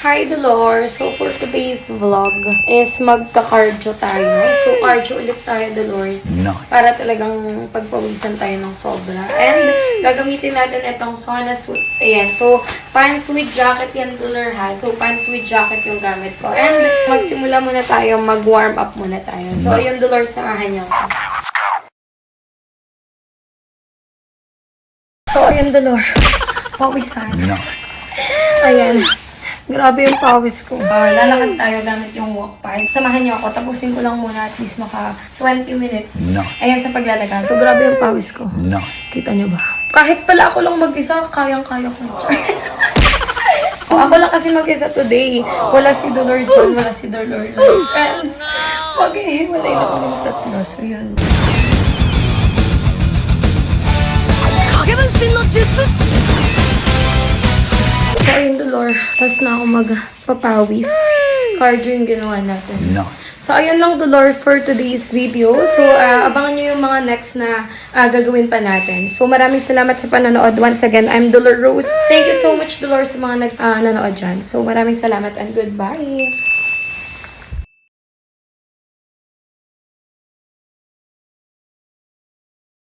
Hi, Dolor! So, for today's vlog is magka-cardio tayo. So, cardio ulit tayo, Dolores. Para talagang pagpawisan tayo ng sobra. And, gagamitin natin itong sauna suit. Ayan. So, pants with jacket yan, Dolor, ha? So, pants with jacket yung gamit ko. And, magsimula muna tayo, mag-warm up muna tayo. So, ayun, Dolor, samahan niyo ako. So, ayun, Dolor. Pawisan. Ayan. Grabe yung pawis ko. Lalakad tayo gamit yung walk part. Samahan niyo ako. Tapusin ko lang muna at least maka 20 minutes. Ayan sa paglalakad. So, grabe yung pawis ko. Kita niyo ba? Kahit pala ako lang mag-isa, kayang-kaya ko. Ako lang kasi mag-isa today. Wala si Dolor John, wala si Dolor Liz. And mag-ihiwalay na kami ng tatlo. So, yun. So, ayun, Dolor. Tapos na ako magpapawis. Cardio yung ginawa natin. So, ayun lang, Dolor, for today's video. So, abangan nyo yung mga next na gagawin pa natin. So, maraming salamat sa panonood. Once again, I'm Dolor Rose. Thank you so much, Dolor, sa mga nanood dyan. So, maraming salamat and goodbye.